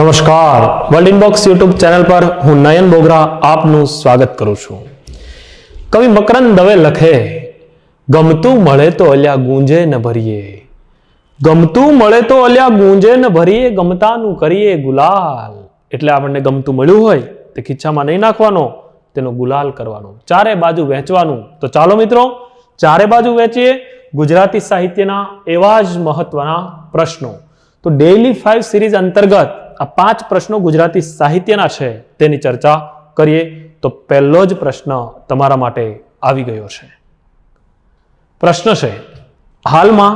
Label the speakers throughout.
Speaker 1: નમસ્કાર, world inbox YouTube channel પર હું નયન બોગરા આપનું સ્વાગત કરું છું. કવિ મકરંદ દવે લખે, ગમતું મળે તો અલ્યા ગુંજે ન ભરીએ, ગમતું મળે તો અલ્યા ગુંજે ન ભરીએ, ગમતાનું કરીએ ગુલાલ. એટલે આપણને ગમતું મળ્યું હોય તે ખીચામાં નહીં નાખવાનો, તેનો ગુલાલ કરવાનો, ચારે બાજુ વહેંચવાનું. તો ચાલો મિત્રો, ચારે બાજુ વહેંચીએ ગુજરાતી સાહિત્યના એવા જ મહત્વના પ્રશ્નો. તો ડેઇલી 5 સિરીઝ અંતર્ગત આ 5 પ્રશ્નો ગુજરાતી સાહિત્યના છે તેની ચર્ચા કરીએ. તો પહેલો જ પ્રશ્ન તમારા માટે આવી ગયો છે. પ્રશ્ન છે, હાલમાં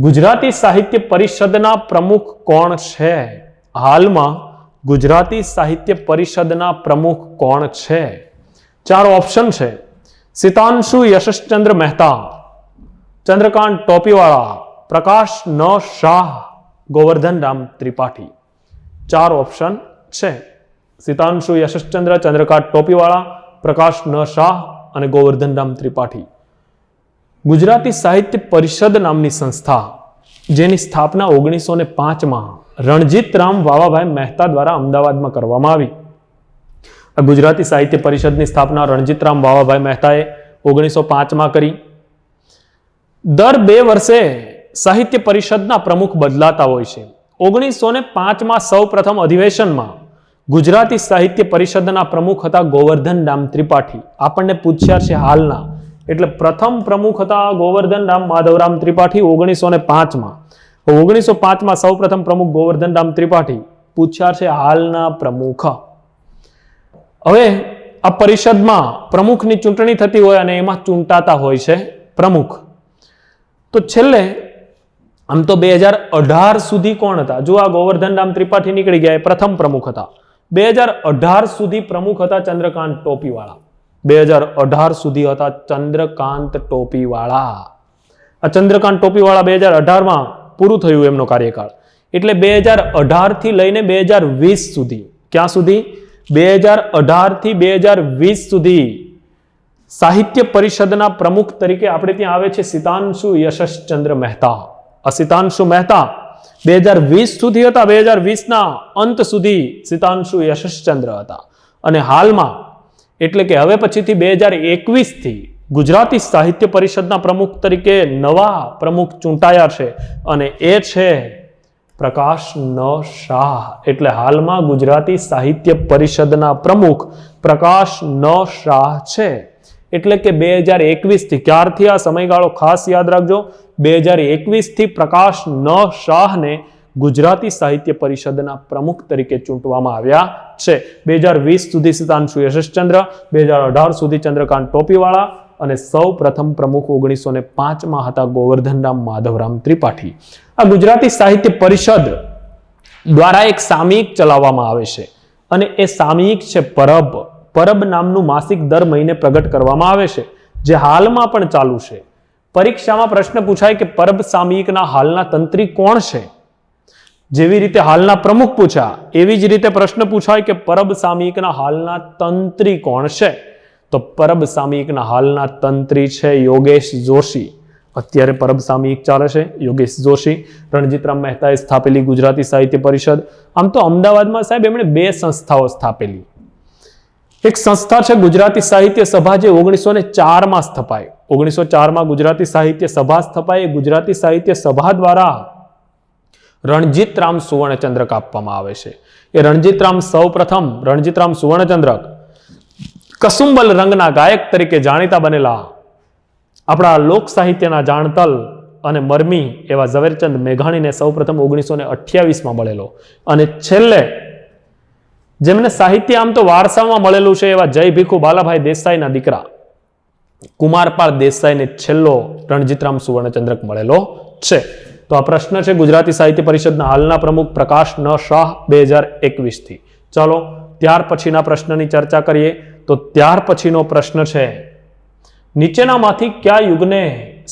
Speaker 1: ગુજરાતી સાહિત્ય પરિષદના પ્રમુખ કોણ છે? હાલમાં ગુજરાતી સાહિત્ય પરિષદના પ્રમુખ કોણ છે? 4 ઓપ્શન છે. સિતાંશુ યશસ્ચંદ્ર મહેતા, ચંદ્રકાંત ટોપીવાળા, પ્રકાશ ન શાહ, ગોવર્ધન રામ ત્રિપાઠી. 4 ઓપ્શન છે. સિતાંશુ યશસ્ચંદ્ર, ચંદ્રકાંત ટોપીવાળા, પ્રકાશ ન શાહ અને ગોવર્ધન રામ ત્રિપાઠી. ગુજરાતી સાહિત્ય પરિષદ નામની સંસ્થા, જેની સ્થાપના 1905માં રણજીતરામ વાવાભાઈ મહેતા દ્વારા અમદાવાદમાં કરવામાં આવી. આ ગુજરાતી સાહિત્ય પરિષદની સ્થાપના રણજીતરામ વાવાભાઈ મહેતાએ 1905માં કરી. દર 2 વર્ષે સાહિત્ય પરિષદના પ્રમુખ બદલાતા હોય છે. 1905માં સૌ પ્રથમ અધિવેશનમાં ગુજરાતી સાહિત્ય પરિષદના પ્રમુખ હતા ગોવર્ધન રામ ત્રિપાઠી. આપણને પૂછ્યા છે હાલના, એટલે પ્રથમ પ્રમુખ હતા ગોવર્ધન રામ માધવરામ ત્રિપાઠી 1905માં. 1905માં સૌ પ્રથમ પ્રમુખ ગોવર્ધન રામ ત્રિપાઠી. પૂછ્યા છે હાલના પ્રમુખ. હવે આ પરિષદમાં પ્રમુખની ચૂંટણી થતી હોય અને એમાં ચૂંટાતા હોય છે પ્રમુખ. તો છેલ્લે આમ તો 2018 સુધી કોણ હતા? જો આ ગોવર્ધન રામ ત્રિપાઠી નીકળી ગયા, એ પ્રથમ પ્રમુખ હતા. 2018 સુધી પ્રમુખ હતા ચંદ્રકાંત ટોપીવાળા. 2018 સુધી હતા ચંદ્રકાંત ટોપીવાળા. આ ચંદ્રકાંત ટોપીવાળા 2018માં પૂરું થયું એમનો કાર્યકાળ. એટલે 2018 થી લઈને 2020 સુધી, ક્યાં સુધી? 2018 થી 2020 સુધી સાહિત્ય પરિષદના પ્રમુખ તરીકે આપણે ત્યાં આવે છે સિતાંશુ યશસ્ચંદ્ર મહેતા. આ સિતાંશુ મહેતા 2020 સુધી હતા. 2020ના અંત સુધી સિતાંશુ યશસ્ચંદ્ર હતા. અને હાલમાં એટલે કે હવે પછીથી 2021 થી ગુજરાતી સાહિત્ય પરિષદના પ્રમુખ તરીકે નવા પ્રમુખ ચૂંટાયા છે અને એ છે પ્રકાશ ન શાહ. એટલે હાલમાં ગુજરાતી સાહિત્ય પરિષદના પ્રમુખ પ્રકાશ ન શાહ છે. એટલે કે 2021 થી, ક્યારથી આ સમયગાળો ખાસ યાદ રાખજો, 2021 થી પ્રકાશ ન શાહને ગુજરાતી સાહિત્ય પરિષદના પ્રમુખ તરીકે ચૂંટવામાં આવ્યા છે. 2020 સુધી સિતાંશુ યશસ્ચંદ્ર, 2018 સુધી ચંદ્રકાંત ટોપીવાળા અને સૌ પ્રથમ પ્રમુખ 1905માં હતા ગોવર્ધન રામ માધવરામ ત્રિપાઠી. આ ગુજરાતી સાહિત્ય પરિષદ દ્વારા એક સામયિક ચલાવવામાં આવે છે અને એ સામયિક છે પરબ. પરબ નામનું માસિક દર મહિને પ્રગટ કરવામાં આવે છે, જે હાલમાં પણ ચાલુ છે. પરીક્ષામાં પ્રશ્ન પૂછાય કે પરબ સામયિકના હાલના તંત્રી કોણ છે? જેવી રીતે હાલના પ્રમુખ પૂછ્યા, એવી જ રીતે પ્રશ્ન પૂછાય કે પરબ સામયિકના હાલના તંત્રી કોણ છે? તો પરબ સામયિકના હાલના તંત્રી છે યોગેશ જોશી. અત્યારે પરબ સામયિક ચાલે છે યોગેશ જોશી. રણજીતરામ મહેતાએ સ્થાપેલી ગુજરાતી સાહિત્ય પરિષદ. આમ તો અમદાવાદમાં સાહેબ એમણે 2 સંસ્થાઓ સ્થાપેલી. એક સંસ્થા છે ગુજરાતી સાહિત્ય સભા, જે 1904માં સ્થપાય. 1904માં ગુજરાતી સાહિત્ય સભા સ્થપાય. ગુજરાતી સાહિત્ય સભા દ્વારા રણજીતરામ સુવર્ણચંદ્રક આપવામાં આવે છે. એ રણજીતરામ સૌ પ્રથમ રણજીતરામ સુવર્ણચંદ્રક કસુંબલ રંગના ગાયક તરીકે જાણીતા બનેલા આપણા લોક સાહિત્યના જાણતલ અને મરમી એવા ઝવેરચંદ મેઘાણીને સૌ પ્રથમ 1928માં મળેલો. અને છેલ્લે જેમને સાહિત્ય આમ તો વારસામાં મળેલું છે એવા જય ભીખુ બાલાભાઈ દેસાઈના દીકરા કુમારપાળ દેસાઈને છેલ્લો રણજીતરામ સુવર્ણચંદ્રક મળેલો છે. તો આ પ્રશ્ન છે ગુજરાતી સાહિત્ય પરિષદના હાલના પ્રમુખ પ્રકાશ ન શાહ 2021 થી. ચાલો ત્યાર પછીના પ્રશ્નની ચર્ચા કરીએ. તો ત્યાર પછીનો પ્રશ્ન છે, નીચેનામાંથી કયા યુગને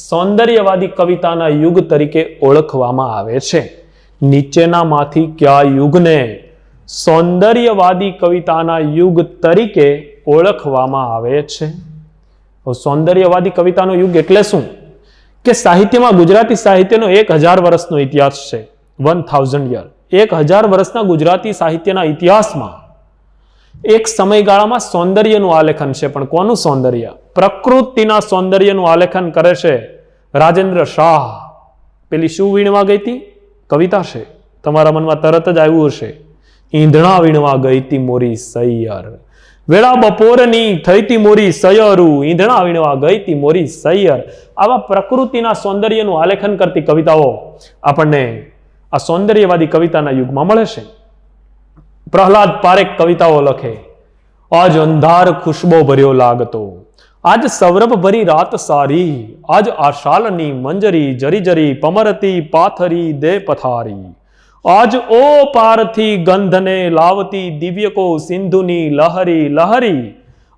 Speaker 1: સૌંદર્યવાદી કવિતાના યુગ તરીકે ઓળખવામાં આવે છે? નીચેનામાંથી કયા યુગને સૌંદર્યવાદી કવિતાના યુગ તરીકે ઓળખવામાં આવે છે? સૌંદર્યવાદી કવિતાનો યુગ એટલે શું? કે સાહિત્યમાં ગુજરાતી સાહિત્યનો 1000 વર્ષનો ઇતિહાસ છે. 1000 યર 1000 વર્ષના ગુજરાતી સાહિત્યના ઇતિહાસમાં એક સમયગાળામાં સૌંદર્યનું આલેખન છે, પણ કોનું સૌંદર્ય? પ્રકૃતિના સૌંદર્યનું આલેખન કરે છે રાજેન્દ્ર શાહ. પેલી શું વીણવા ગઈ હતી? કવિતા છે, તમારા મનમાં તરત જ આવ્યું હશે, ઈંધણા વીણવા ગઈ તી મોરી સૈયર, વેળા બપોરની થઈ તી મોરી સૈયરું, ઈંધણા વીણવા ગઈ તી મોરી સૈયર. આવા પ્રકૃતિના સૌંદર્યનું આલેખન કરતી કવિતાઓ આપણને આ સૌંદર્યવાદી કવિતાના યુગમાં મળે છે. પ્રહલાદ પારેખ કવિતાઓ લખે, આજ અંધાર ખુશબો ભર્યો લાગતો, આજ સૌરભ ભરી રાત સારી, આજ આશાલની મંજરી જરી જરી પમરતી પાથરી દે પથારી, આજ ઓ પારથી ગંધને લાવતી દિવ્યકો સિંધુની લહરી લહરી,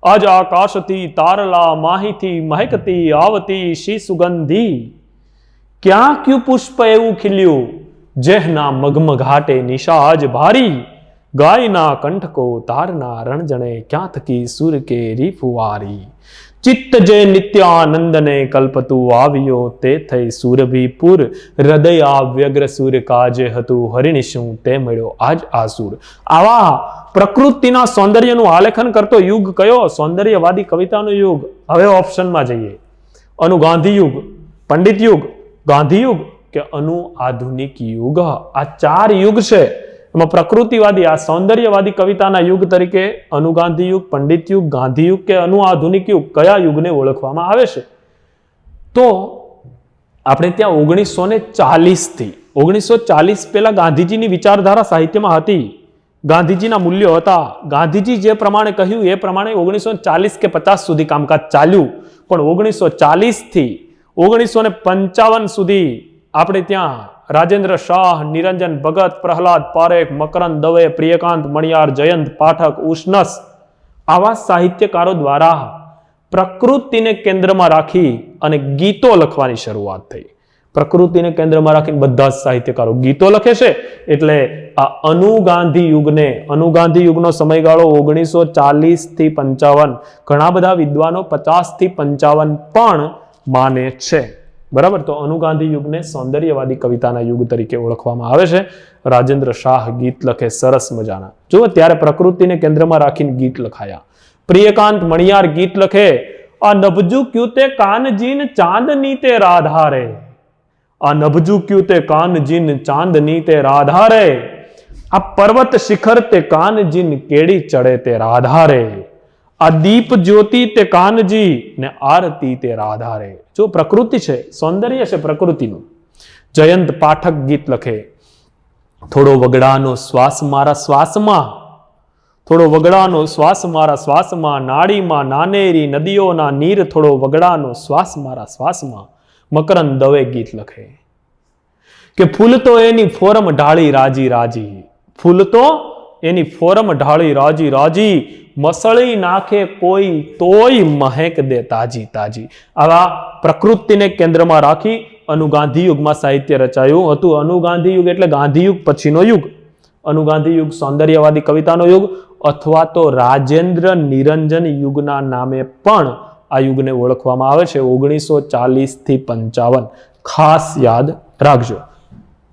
Speaker 1: આજ આકાશથી તારલા માહીથી મહેકતી આવતી શી સુગંધી, ક્યાં ક્યુ પુષ્પ એવું ખીલ્યું જેહના મગમઘાટે નિશા આજ ભારી, ગાયના કંઠકો તારના રણજણે ક્યાં થકી સુર કેરી ફુવારી, ચિત્ત જે નિત્યાનંદને કલ્પતું આવ્યો તે થઈ સુરભીપુર, હૃદય વ્યગ્ર સુર કાજે હતું હરિણી શું તે મળ્યો આજ આસુર. આવા પ્રકૃતિના સૌંદર્યનું આલેખન કરતો યુગ કયો? સૌંદર્યવાદી કવિતાનો યુગ. હવે ઓપ્શનમાં જઈએ, અનુ ગાંધી યુગ, પંડિત યુગ, ગાંધી યુગ કે અનુ આધુનિક યુગ. આ 4 યુગ છે. એમાં પ્રકૃતિવાદી આ સૌંદર્યવાદી કવિતાના યુગ તરીકે અનુગાંધી યુગ, પંડિત યુગ, ગાંધી યુગ કે અનુ આધુનિક યુગ કયા યુગને ઓળખવામાં આવે છે? તો આપણે ત્યાં 1940 થી 1940 પહેલા ગાંધીજીની વિચારધારા સાહિત્યમાં હતી, ગાંધીજીના મૂલ્યો હતા. ગાંધીજી જે પ્રમાણે કહ્યું એ પ્રમાણે 1940 કે 50 સુધી કામકાજ ચાલ્યું, પણ 1940 થી 1955 સુધી આપણે ત્યાં રાજેન્દ્ર શાહ, નિરંજન ભગત, પ્રહલાદ પારેખ, મકરંદ દવે, પ્રિયકાંત મણિયાર, જયંત પાઠક, ઉષ્ણસ આવા સાહિત્યકારો દ્વારા પ્રકૃતિને કેન્દ્રમાં રાખી અને ગીતો લખવાની શરૂઆત થઈ. પ્રકૃતિને કેન્દ્રમાં રાખીને બધા જ સાહિત્યકારો ગીતો લખે છે. એટલે આ અનુગાંધી યુગને, અનુગાંધી યુગનો સમયગાળો 1940 થી 55, ઘણા બધા વિદ્વાનો 50 થી 55 પણ માને છે. બરાબર. તો અનુગાંધી યુગને સૌંદર્યવાદી કવિતાના યુગ તરીકે ઓળખવામાં આવે છે. રાજેન્દ્ર શાહ ગીત લખે સરસ મજાના. જુઓ, ત્યારે પ્રકૃતિને કેન્દ્રમાં રાખીને ગીત લખાયા. પ્રિયકાંત મણિયાર ગીત લખે, આ નભજુ ક્યુ તે કાનજીન ચાંદની તે રાધારે, આ નભજુ ક્યુ તે કાનજીન ચાંદની તે રાધારે, આ પર્વત શિખર તે કાનજીન કેડી ચડે તે રાધારે, આ દીપ જ્યોતિ તે કાનજી ને આરતી તે રાધારે. જો પ્રકૃતિ છે, સૌંદર્ય છે પ્રકૃતિનું. જયંત પાઠક ગીત લખે, થોડો વગડાનો શ્વાસ મારા શ્વાસમાં, થોડો વગડાનો શ્વાસ મારા શ્વાસમાં, નાડીમાં નાનેરી નદીઓના નીર, થોડો વગડાનો શ્વાસ મારા શ્વાસમાં. મકરંદ દવે ગીત લખે કે ફૂલ તો એની ફોરમ ઢાળી રાજી રાજી, ફૂલ તો એની ફોરમ ઢાળી રાજી રાજી, મસળી નાખે કોઈ તોય મહેક દે તાજી તાજી. આવા પ્રકૃતિને કેન્દ્રમાં રાખી અનુગાંધી યુગમાં સાહિત્ય રચાયું હતું. અનુગાંધી યુગ એટલે ગાંધી યુગ પછીનો યુગ. અનુગાંધી યુગ સૌંદર્યવાદી કવિતાનો યુગ અથવા તો રાજેન્દ્ર નિરંજન યુગના નામે પણ આ યુગને ઓળખવામાં આવે છે. 1940 થી 55 ખાસ યાદ રાખજો.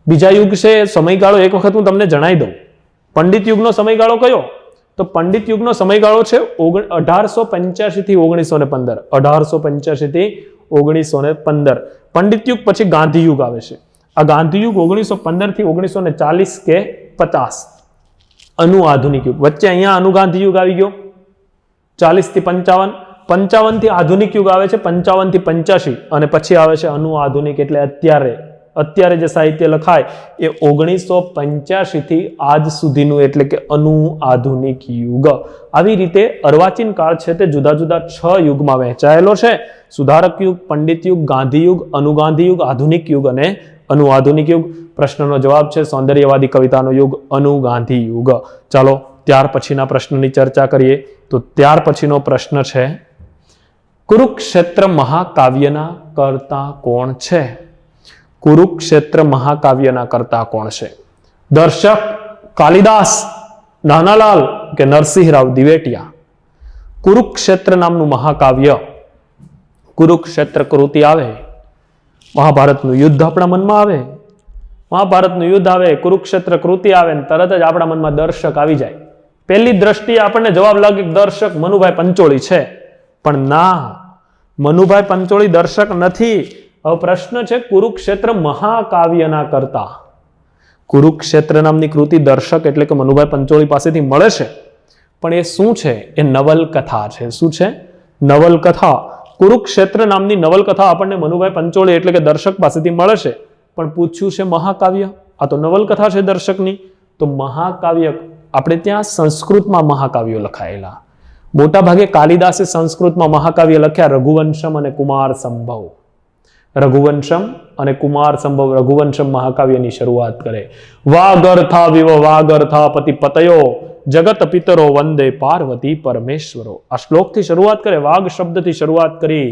Speaker 1: બીજા યુગ છે સમયગાળો એક વખત હું તમને જણાવી દઉં. પંડિત યુગનો સમયગાળો કયો? તો પંડિત યુગનો સમયગાળો છે 1885 થી 1915. 1885 થી 1915. પંડિત યુગ પછી ગાંધી યુગ આવે છે. આ ગાંધી યુગ 1915 થી 1940 કે 50. અનુ આધુનિક યુગ વચ્ચે અહીંયા અનુગાંધી યુગ આવી ગયો 40 થી 55. 55 થી આધુનિક યુગ આવે છે 55 થી 85 અને પછી આવે છે અનુ આધુનિક એટલે અત્યારે જે સાહિત્ય લખાય એ 1985 થી આજ સુધીનું એટલે કે અનુ આધુનિક યુગ. આવી રીતે અર્વાચીન કાળ છે તે જુદા જુદા 6 યુગમાં વહેંચાયેલો છે. સુધારક યુગ, પંડિત યુગ, ગાંધી યુગ, અનુગાંધી યુગ, આધુનિક યુગ અને અનુ આધુનિક યુગ. પ્રશ્નનો જવાબ છે સૌંદર્યવાદી કવિતાનો યુગ અનુગાંધી યુગ. ચાલો ત્યાર પછીના પ્રશ્નની ચર્ચા કરીએ. તો ત્યાર પછીનો પ્રશ્ન છે કુરુક્ષેત્ર મહાકાવ્યના કર્તા કોણ છે? કુરુક્ષેત્ર મહાકાવ્યના કર્તા કોણ છે? દર્શક, કાલિદાસ, નાનાલાલ કે નરસિંહરાવ દિવેટિયા? કુરુક્ષેત્ર નામનું મહાકાવ્ય, કુરુક્ષેત્ર કૃતિ આવે, મહાભારતનું યુદ્ધ આપણા મનમાં આવે, મહાભારતનું યુદ્ધ આવે, કુરુક્ષેત્ર કૃતિ આવે ને તરત જ આપણા મનમાં દર્શક આવી જાય. પહેલી દ્રષ્ટિએ આપણને જવાબ લાગે કે દર્શક મનુભાઈ પંચોળી છે, પણ ના, મનુભાઈ પંચોળી દર્શક નથી. હવે પ્રશ્ન છે કુરુક્ષેત્ર મહાકાવ્યના કરતા. કુરુક્ષેત્ર નામની કૃતિ દર્શક એટલે કે મનુભાઈ પંચોળી પાસેથી મળે છે, પણ એ શું છે? એ નવલકથા છે. શું છે? નવલકથા. કુરુક્ષેત્ર નામની નવલકથા આપણને મનુભાઈ પંચોળી એટલે કે દર્શક પાસેથી મળે છે, પણ પૂછ્યું છે મહાકાવ્ય. આ તો નવલકથા છે દર્શકની. તો મહાકાવ્ય આપણે ત્યાં સંસ્કૃતમાં મહાકાવ્યો લખાયેલા. મોટા ભાગે કાલિદાસે સંસ્કૃતમાં મહાકાવ્ય લખ્યા, રઘુવંશમ અને કુમાર સંભવ. રઘુવંશમ અને કુમાર સંભવ. રઘુવંશમ મહાકાવ્યની શરૂઆત કરે. વાગર્થા વિવ વાગર્થા પતિ પતયો જગત પિતરો વંદે પાર્વતી પરમેશ્વરો. આ શ્લોકથી શરૂઆત કરે, વાગ શબ્દથી શરૂઆત કરી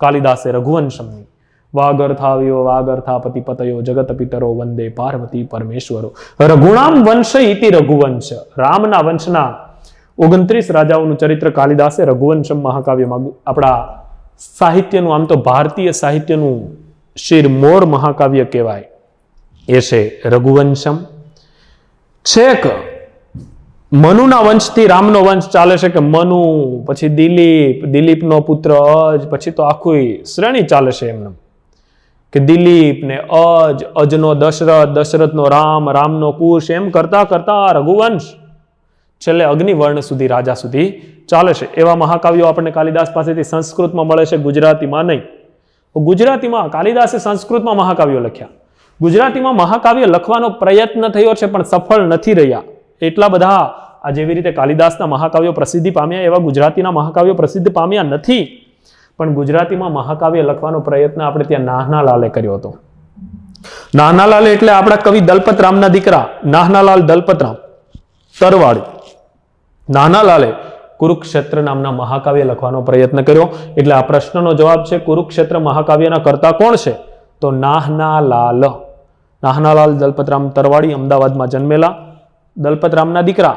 Speaker 1: કાલિદાસે રઘુવંશમની. વાગર્થા વિવ વાગર્થા પતિ પતયો જગત પિતરો વંદે પાર્વતી પરમેશ્વરો. રઘુણામ વંશ ઇતિ રઘુવંશ. રામના વંશના 29 રાજાઓનું ચરિત્ર કાલિદાસે રઘુવંશમ મહાકાવ્યમાં, આપણા સાહિત્યનું, આમ તો ભારતીય સાહિત્યનું શિરમોર મહાકાવ્ય કહેવાય એ છે રઘુવંશમ. છેક મનુના વંશથી રામનો વંશ ચાલે છે, કે મનુ પછી દિલીપ, દિલીપનો પુત્ર અજ, પછી તો આખું શ્રેણી ચાલે છે એમને, કે દિલીપ ને અજ, અજનો દશરથ, દશરથનો રામ, રામનો કુશ, એમ કરતા કરતા રઘુવંશ છેલ્લે અગ્નિવર્ણ સુધી, રાજા સુધી ચાલે છે. એવા મહાકાવ્યો આપણને કાલિદાસ પાસેથી સંસ્કૃતમાં મળે છે, ગુજરાતીમાં નહીં. ગુજરાતીમાં કાલિદાસે સંસ્કૃતમાં મહાકાવ્યો લખ્યા. ગુજરાતીમાં મહાકાવ્ય લખવાનો પ્રયત્ન થયો છે, પણ સફળ નથી રહ્યા. એટલા બધા આ જેવી રીતે કાલિદાસના મહાકાવ્યો પ્રસિદ્ધિ પામ્યા, એવા ગુજરાતીના મહાકાવ્યો પ્રસિદ્ધ પામ્યા નથી. પણ ગુજરાતીમાં મહાકાવ્ય લખવાનો પ્રયત્ન આપણે ત્યાં નાહનાલાલે કર્યો હતો. નાહનાલાલ એટલે આપણા કવિ દલપતરામના દીકરા નાહનાલાલ દલપતરામ તરવાડી. નાહનાલાલે કુરુક્ષેત્ર નામના મહાકાવ્ય લખવાનો પ્રયત્ન કર્યો. એટલે આ પ્રશ્નનો જવાબ છે કુરુક્ષેત્ર મહાકાવ્યના કર્તા કોણ છે? તો નાહનાલાલ. નાહનાલાલ દલપતરામ તરવાડી અમદાવાદમાં જન્મેલા દલપતરામના દીકરા.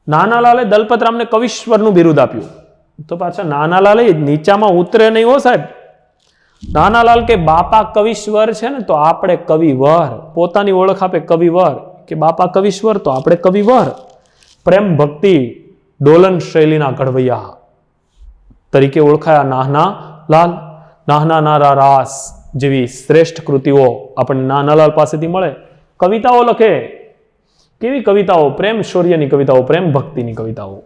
Speaker 1: નાહનાલાલે દલપતરામને કવિશ્વરનું બિરુદ આપ્યું. તો પાછા નાહનાલાલે નીચામાં ઉતરે નહીં હો સાહેબ. નાહનાલાલ કે બાપા કવિશ્વર છે ને, તો આપણે કવિવર. પોતાની ઓળખ આપે કવિવર, કે બાપા કવિશ્વર તો આપણે કવિવર. પ્રેમ ભક્તિ ડોલન શૈલીના ઘડવૈયા તરીકે ઓળખાયા નાહનાલાલ. નાહના નારા રાસ જેવી શ્રેષ્ઠ કૃતિઓ આપણને નાહનાલાલ પાસેથી મળે. કવિતાઓ લખે. કેવી કવિતાઓ? પ્રેમ શૌર્યની કવિતાઓ, પ્રેમ ભક્તિની કવિતાઓ.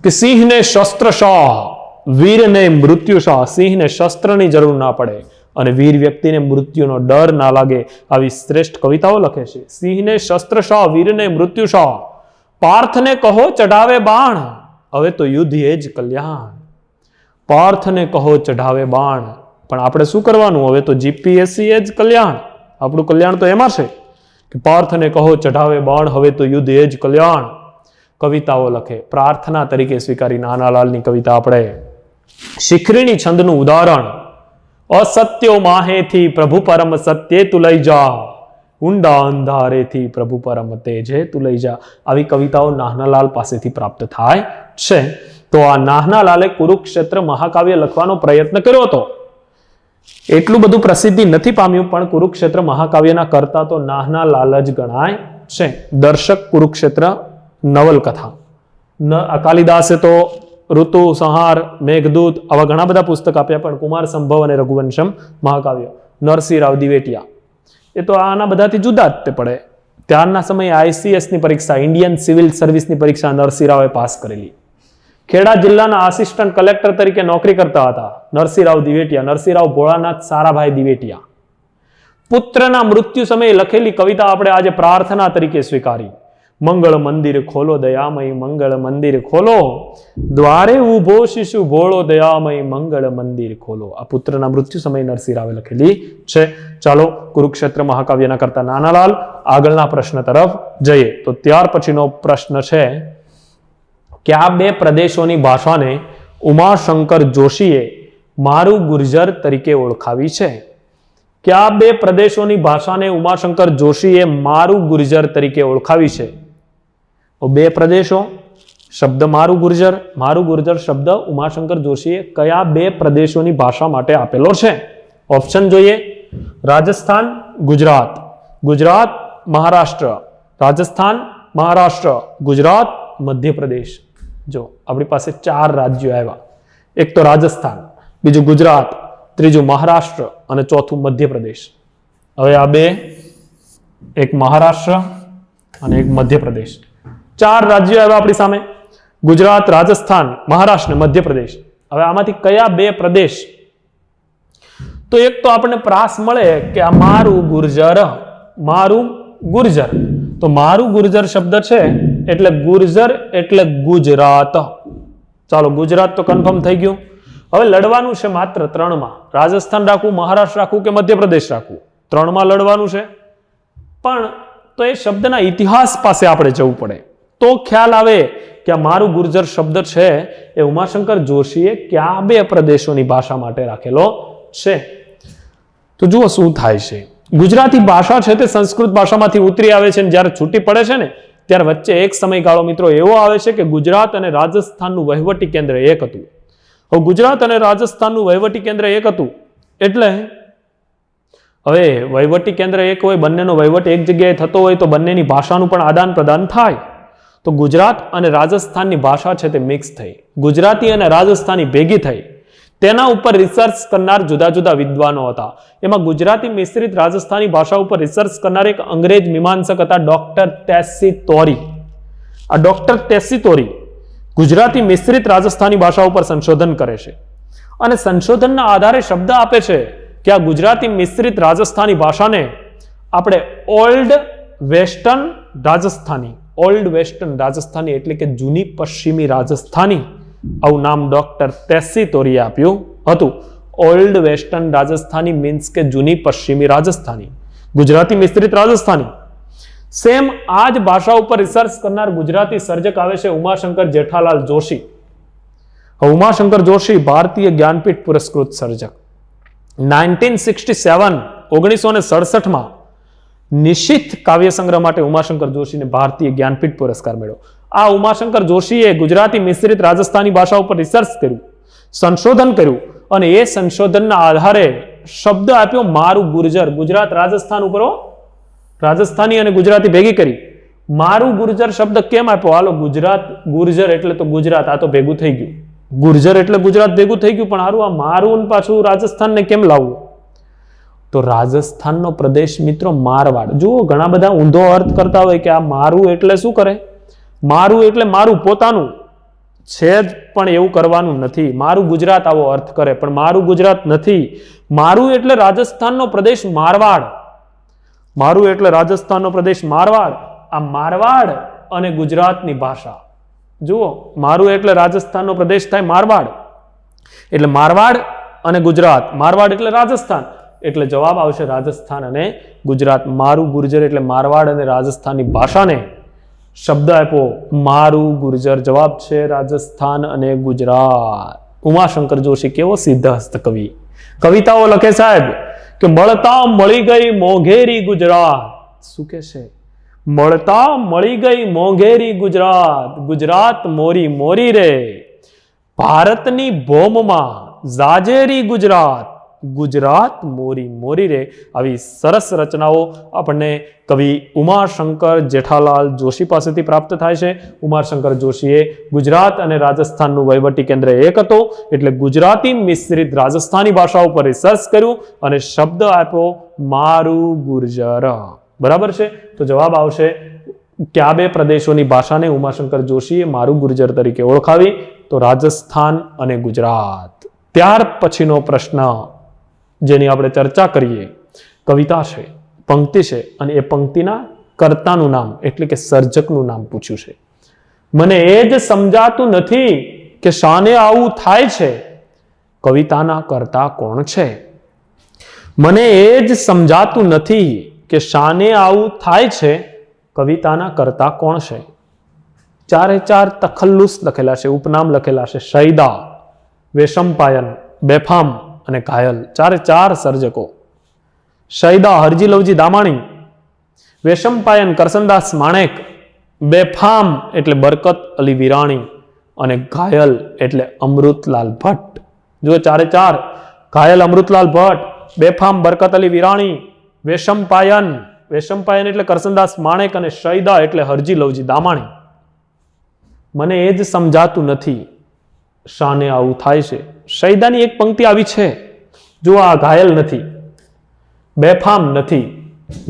Speaker 1: કે સિંહને શસ્ત્ર શાહ, વીરને મૃત્યુ શાહ. સિંહને શસ્ત્રની જરૂર ના પડે અને વીર વ્યક્તિને મૃત્યુનો ડર ના લાગે, આવી શ્રેષ્ઠ કવિતાઓ લખે છે. સિંહને શસ્ત્ર શાહ, વીરને મૃત્યુ શાહ. પાર્થને કહો ચઢાવે બાણ, હવે તો યુદ્ધ એ જ કલ્યાણ. પાર્થને કહો ચઢાવે બાણ, પણ આપણે શું કરવાનું? હવે તો જીપીએસસી એ જ કલ્યાણ. આપણું કલ્યાણ તો એમાં છે કે પાર્થને કહો ચઢાવે બાણ, હવે તો યુદ્ધ એ જ કલ્યાણ. કવિતાઓ લખે. પ્રાર્થના તરીકે સ્વીકારી નાહનાલાલની કવિતા આપણે. શિખરીણી છંદનું ઉદાહરણ. અસત્યો માહેથી પ્રભુ પરમ સત્ય તું લઈ જા, ઊંડા અંધારેથી પ્રભુ પરમ તેજે તું લઈ જા. આવી કવિતાઓ નાહનાલાલ પાસેથી પ્રાપ્ત થાય છે. તો આ નાહનાલાલે કુરુક્ષેત્ર મહાકાવ્ય લખવાનો પ્રયત્ન કર્યો હતો. એટલું બધું પ્રસિદ્ધિ નથી પામ્યું, પણ કુરુક્ષેત્ર મહાકાવ્યના કરતા તો નાહનાલાલ જ ગણાય છે. દર્શક કુરુક્ષેત્ર નવલકથા. કાલિદાસે તો ઋતુ સંહાર, મેઘદૂત આવા ઘણા બધા પુસ્તક આપ્યા, પણ કુમાર સંભવ અને રઘુવંશમ મહાકાવ્ય. નરસિંહ રાવ દિવેટિયા એ તો આના બધાથી જુદા જ તે પડે. ત્યારના સમયે આઈસીએસની પરીક્ષા, ઇન્ડિયન સિવિલ સર્વિસની પરીક્ષા નરસિંહ રાવે પાસ કરેલી. ખેડા જિલ્લાના આસિસ્ટન્ટ કલેક્ટર તરીકે નોકરી કરતા હતા નરસિંહ રાવ દિવેટિયા. નરસિંહ રાવ ભોળાનાથ સારાભાઈ દિવેટિયા. પુત્રના મૃત્યુ સમયે લખેલી કવિતા આપણે આજે પ્રાર્થના તરીકે સ્વીકારી. મંગળ મંદિર ખોલો દયામય, મંગળ મંદિર ખોલો, દ્વારે ઉભો શિશુ ભોળો દયામય, મંગળ મંદિર ખોલો. આ પુત્રના મૃત્યુ સમયે નરસિંહ રાવે લખેલી છે. ચાલો કુરુક્ષેત્ર મહાકાવ્યના કરતા નાહનાલાલ. આગળના પ્રશ્ન તરફ જઈએ. તો ત્યાર પછીનો પ્રશ્ન છે કે આ બે પ્રદેશોની ભાષાને ઉમાશંકર જોશીએ મારું ગુર્જર તરીકે ઓળખાવી છે. કે આ બે પ્રદેશોની ભાષાને ઉમાશંકર જોશીએ મારું ગુર્જર તરીકે ઓળખાવી છે. બે પ્રદેશો શબ્દ મારું ગુર્જર શબ્દ ઉમાશંકર જોશીએ કયા બે પ્રદેશોની ભાષા માટે આપેલો છે? ઓપ્શન જોઈએ. રાજસ્થાન, ગુજરાત. ગુજરાત, મહારાષ્ટ્ર, રાજસ્થાન, મહારાષ્ટ્ર, ગુજરાત, મધ્યપ્રદેશ. જો આપણી પાસે 4 રાજ્યો આવ્યા. એક તો રાજસ્થાન, બીજું ગુજરાત, ત્રીજું મહારાષ્ટ્ર અને ચોથું મધ્યપ્રદેશ. હવે આ બે, એક મહારાષ્ટ્ર અને એક મધ્યપ્રદેશ, 4 રાજ્યો આવ્યા આપણી સામે. ગુજરાત, રાજસ્થાન, મહારાષ્ટ્ર અને મધ્યપ્રદેશ. હવે આમાંથી કયા 2 પ્રદેશ? તો એક તો આપણને પ્રાસ મળે કે આ મારું ગુર્જર, મારું ગુર્જર. તો મારું ગુર્જર શબ્દ છે એટલે ગુર્જર એટલે ગુજરાત. ચાલો, ગુજરાત તો કન્ફર્મ થઈ ગયું. હવે લડવાનું છે માત્ર 3માં. રાજસ્થાન રાખવું, મહારાષ્ટ્ર રાખવું કે મધ્યપ્રદેશ રાખવું? 3માં લડવાનું છે. પણ તો એ શબ્દના ઇતિહાસ પાસે આપણે જવું પડે તો ખ્યાલ આવે કે આ મારું ગુર્જર શબ્દ છે એ ઉમાશંકર જોશીએ કયા 2 પ્રદેશોની ભાષા માટે રાખેલો છે. તો જુઓ શું થાય છે. ગુજરાતી ભાષા છે તે સંસ્કૃત ભાષામાંથી ઉતરી આવે છે અને જ્યારે છૂટી પડે છે ને ત્યારે વચ્ચે એક સમયગાળો મિત્રો એવો આવે છે કે ગુજરાત અને રાજસ્થાનનું વહીવટી કેન્દ્ર એક હતું. હવે ગુજરાત અને રાજસ્થાનનું વહીવટી કેન્દ્ર એક હતું એટલે હવે વહીવટી કેન્દ્ર એક હોય, બંનેનો વહીવટ એક જગ્યાએ થતો હોય તો બંનેની ભાષાનું પણ આદાન પ્રદાન થાય. તો ગુજરાત અને રાજસ્થાનની ભાષા છે તે મિક્સ થઈ, ગુજરાતી અને રાજસ્થાની ભેગી થઈ. તેના ઉપર રિસર્ચ કરનાર જુદા જુદા વિદ્વાનો હતા. એમાં ગુજરાતી મિશ્રિત રાજસ્થાની ભાષા ઉપર રિસર્ચ કરનાર એક અંગ્રેજ મીમાંસક હતા, ડોક્ટર ટેસીતોરી. આ ડોક્ટર ટેસીતોરી ગુજરાતી મિશ્રિત રાજસ્થાની ભાષા ઉપર સંશોધન કરે છે અને સંશોધનના આધારે શબ્દ આપે છે કે આ ગુજરાતી મિશ્રિત રાજસ્થાની ભાષાને આપણે old western Rajasthani, old western Rajasthani એટલે કે જૂની પશ્ચિમી રાજસ્થાની, આવું નામ ડોક્ટર ટેસીતોરીએ આપ્યું હતું. ઓલ્ડ વેસ્ટર્ન રાજસ્થાની મીન્સ કે જૂની પશ્ચિમી રાજસ્થાની, ગુજરાતી મિશ્રિત રાજસ્થાની. સેમ આ જ ભાષા ઉપર રિસર્ચ કરનાર ગુજરાતી સર્જક આવે છે ઉમાશંકર જેઠાલાલ જોશી. ઉમાશંકર જોશી ભારતીય જ્ઞાનપીઠ પુરસ્કૃત સર્જક. 1967 નિશિત કાવ્ય સંગ્રહ માટે ઉમાશંકર જોશીને ભારતીય જ્ઞાનપીઠ પુરસ્કાર મળ્યો. આ ઉમાશંકર જોશીએ ગુજરાતી મિશ્રિત રાજસ્થાની ભાષા ઉપર રિસર્ચ કર્યું, સંશોધન કર્યું અને એ સંશોધનના આધારે શબ્દ આપ્યો મારું ગુર્જર. ગુજરાત રાજસ્થાન ઉપર રાજસ્થાની અને ગુજરાતી ભેગી કરી મારું ગુર્જર શબ્દ કેમ આપ્યો? હાલો, ગુજરાત ગુર્જર એટલે તો ગુજરાત, આ તો ભેગું થઈ ગયું. ગુર્જર એટલે ગુજરાત ભેગું થઈ ગયું, પણ હારું આ મારું પાછું રાજસ્થાનને કેમ લાવવું? તો રાજસ્થાનનો પ્રદેશ મિત્રો મારવાડ. જુઓ, ઘણા બધા ઊંધો અર્થ કરતા હોય કે આ મારું એટલે શું કરે? મારું એટલે મારું પોતાનું છે જ, પણ એવું કરવાનું નથી. મારું ગુજરાત આવો અર્થ કરે, પણ મારું ગુજરાત નથી. મારું એટલે રાજસ્થાનનો પ્રદેશ મારવાડ. મારું એટલે રાજસ્થાનનો પ્રદેશ મારવાડ. આ મારવાડ અને ગુજરાતની ભાષા જુઓ, મારું એટલે રાજસ્થાનનો પ્રદેશ થાય મારવાડ, એટલે મારવાડ અને ગુજરાત. મારવાડ એટલે રાજસ્થાન, એટલે જવાબ આવશે રાજસ્થાન અને ગુજરાત. મારું ગુર્જર એટલે મારવાડ અને રાજસ્થાનની ભાષાને શબ્દ આપ્યો મારું ગુર્જર. જવાબ છે રાજસ્થાન અને ગુજરાત. ઉમાશંકર જોશી કેવો સિદ્ધહસ્ત કવિ. કવિતાઓ લખે સાહેબ કે મળતા મળી ગઈ મોંઘેરી ગુજરાત. શું કે છે? મળતા મળી ગઈ મોંઘેરી ગુજરાત, ગુજરાત મોરી મોરી રે, ભારતની ભોમમાં જાજેરી ગુજરાત, ગુજરાત મોરી મોરી રે. આવી સરસ રચનાઓ આપણને કવિ ઉમાશંકર જેઠાલાલ જોશી પાસેથી પ્રાપ્ત થાય છે. ઉમાશંકર જોશીએ ગુજરાત અને રાજસ્થાનનું વહીવટી કેન્દ્ર એક હતો એટલે ગુજરાતી મિશ્રિત રાજસ્થાની ભાષા ઉપર રિસર્ચ કર્યું અને શબ્દ આપ્યો મારું ગુર્જર. બરાબર છે? તો જવાબ આવશે કયા 2 પ્રદેશોની ભાષાને ઉમાશંકર જોશીએ મારું ગુર્જર તરીકે ઓળખાવી? તો રાજસ્થાન અને ગુજરાત. ત્યાર પછીનો પ્રશ્ન જેની આપણે ચર્ચા કરીએ, કવિતા છે, પંક્તિ છે અને એ પંક્તિના કર્તાનું નામ એટલે કે સર્જકનું નામ પૂછ્યું છે. મને એ જ સમજાતું નથી કે શાને આવું થાય છે, કવિતાના કર્તા કોણ છે? મને એ જ સમજાતું નથી કે શાને આવું થાય છે, કવિતાના કર્તા કોણ છે? 4 તખલ્લુસ લખેલા છે, ઉપનામ લખેલા છે. શૈદા, વેશમપાયન, બેફામ અને ઘાયલ. 4 સર્જકો. શૈદા હરજી લવજી દામાણી, વેશમપાયન કરસનદાસ માણેક, બેફામ એટલે બરકત અલી વિરાણી અને ઘાયલ એટલે અમૃતલાલ ભટ્ટ. જો 4 ઘાયલ અમૃતલાલ ભટ્ટ, બેફામ બરકત અલી વિરાણી, વેશમપાયન વેશમપાયન એટલે કરસનદાસ માણેક અને શૈદા એટલે હરજી લવજી દામાણી. મને એ જ સમજાતું નથી શાને આવું થાય છે. શૈદાની એક પંક્તિ આવી છે, જો આ ઘાયલ નથી, બેફામ નથી,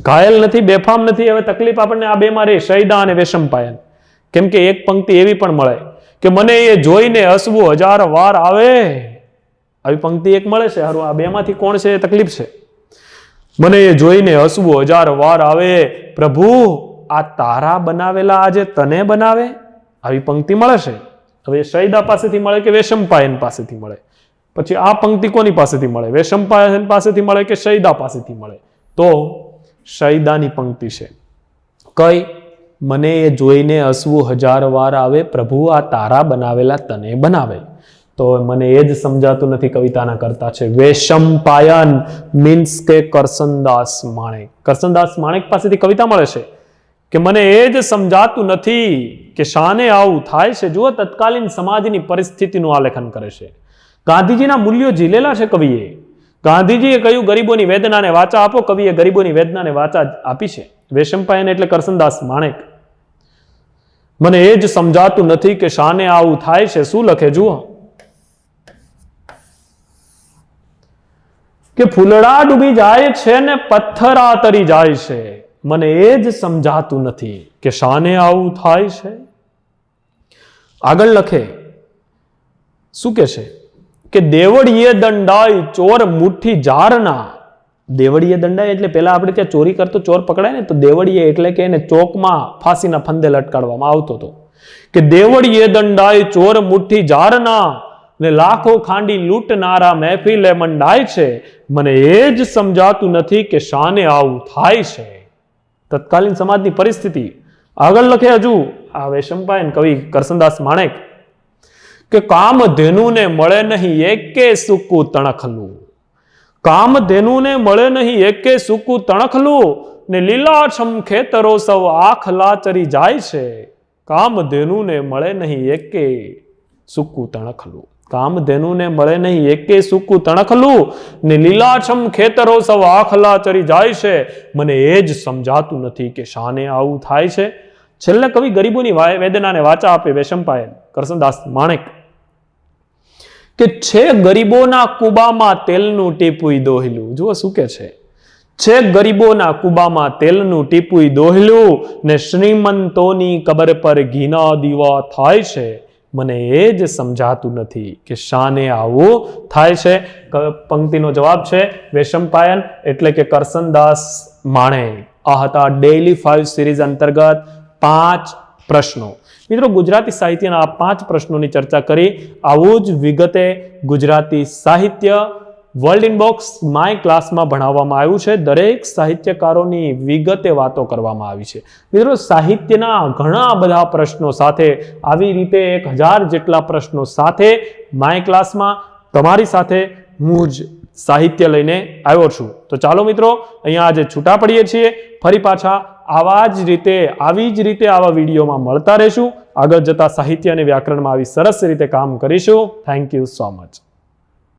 Speaker 1: ઘાયલ નથી, બેફામ નથી. હવે તકલીફ આપણને આ બેમાં રહે, શૈદા અને વેશમપાયન. કેમ કે એક પંક્તિ એવી પણ મળે કે મને એ જોઈને હસવું 1000 વાર આવે. આવી પંક્તિ એક મળે છે. હારું, આ બેમાંથી કોણ છે એ તકલીફ છે. મને એ જોઈને હસવું 1000 વાર આવે, પ્રભુ આ તારા બનાવેલા આજે તને બનાવે. આવી પંક્તિ મળે છે. હવે શૈદા પાસેથી મળે કે વેશમપાયન પાસેથી મળે? પછી આ પંક્તિ કોની પાસેથી મળે? વેશમપાયન પાસેથી મળે કે શૈદા પાસેથી મળે? તો શૈદાની પંક્તિ છે. કઈ? મને એ જોઈને હસવું 1000 વાર આવે, પ્રભુ આ તારા બનાવેલા તને બનાવે. તો મને એ જ સમજાતું નથી કવિતાના કરતા છે વેશમપાયન મીન્સ કે કરસનદાસ માણેક. કરસનદાસ માણેક પાસેથી કવિતા મળે છે કે મને એ જ સમજાતું નથી કે શાને આવું થાય છે. જુઓ, તત્કાલીન સમાજની પરિસ્થિતિનું આલેખન કરે છે. ગાંધીજીના મૂલ્યો ઝીલેલા છે કવિએ. ગાંધીજીએ કહ્યું ગરીબોની વેદનાને વાચા આપો. કવિએ ગરીબોની વેદનાને વાચા આપી છે. વેશમપાયન એટલે કરસનદાસ માણેક. મને એ જ સમજાતું નથી કે શાને આવું થાય છે. શું લખે જુઓ કે ફૂલડા ડૂબી જાય છે ને પથ્થરા તરી જાય છે. મને એ જ સમજાતું નથી કે શાને આવું થાય છે. આગળ લખે શું કે છે કે દેવડીએ દંડાઈ ચોર મુઠ્ઠી જારના. દેવડીએ દંડાઈ એટલે પેલા આપણે ત્યાં ચોરી કરતો ચોર પકડાય ને, તો દેવડીએ એટલે કે એને ચોકમાં ફાંસીના ફંદે લટકાડવામાં આવતો હતો. કે દેવડીએ દંડાઈ ચોર મુઠ્ઠી જારના ને લાખો ખાંડી લૂંટનારા મહેફિલે મંડાય છે. મને એ જ સમજાતું નથી કે શાને આવું થાય છે. તત્કાલીન સમાજની પરિસ્થિતિ. આગળ લખે હજુ આ વેશમપાયન કવિ કરસનદાસ માણેક કે કામધેનુને મળે નહીં એકે સૂકું તણખલું. કામધેનુને મળે નહીં એકે સૂકું તણખલું ને લીલાછમ ખેતરો સૌ આખલા ચરી જાય છે. કામધેનુને મળે નહીં એકે સૂકું તણખલું. કામધેનુને મળે નહીં એકે સૂકું તણખલું ને લીલાછમ ખેતરો સૌ આખલા ચરી જાય છે. મને એ જ સમજાતું નથી કે શાને આવું થાય છે. છેલ્લે કવિ ગરીબોની વેદનાને વાચા આપે વેશમપાયન કરસનદાસ માણેક કે છે ગરીબોના કુબામાં તેલનું ટીપુય દોહલું. જુઓ શું કે છે ગરીબોના કુબામાં તેલનું ટીપુય દોહલું ને શ્રીમંતોની કબર પર ઘીના દીવા થાય છે. મને એ જ સમજાતું નથી કે શાને આવું થાય છે. પંક્તિનો જવાબ છે વેશમપાયન એટલે કે કરસનદાસ માણેક. આ હતા ડેઇલી 5 સિરીઝ અંતર્ગત 5 પ્રશ્નો. મિત્રો, ગુજરાતી સાહિત્યના આ 5 પ્રશ્નોની ચર્ચા કરી. આવું જ વિગતે ગુજરાતી સાહિત્ય વર્લ્ડ ઇનબોક્સ માય ક્લાસમાં ભણાવવામાં આવ્યું છે. દરેક સાહિત્યકારોની વિગતે વાતો કરવામાં આવી છે. મિત્રો, સાહિત્યના ઘણા બધા પ્રશ્નો સાથે આવી રીતે 1000 જેટલા પ્રશ્નો સાથે માય ક્લાસમાં તમારી સાથે હું જ સાહિત્ય લઈને આવ્યો છું. તો ચાલો મિત્રો, અહીંયા આજે છૂટા પડીએ છીએ. ફરી પાછા આવી જ રીતે આવા વિડીયોમાં મળતા રહેશું. આગળ જતા સાહિત્ય અને વ્યાકરણમાં આવી સરસ રીતે કામ કરીશું. Thank you so much.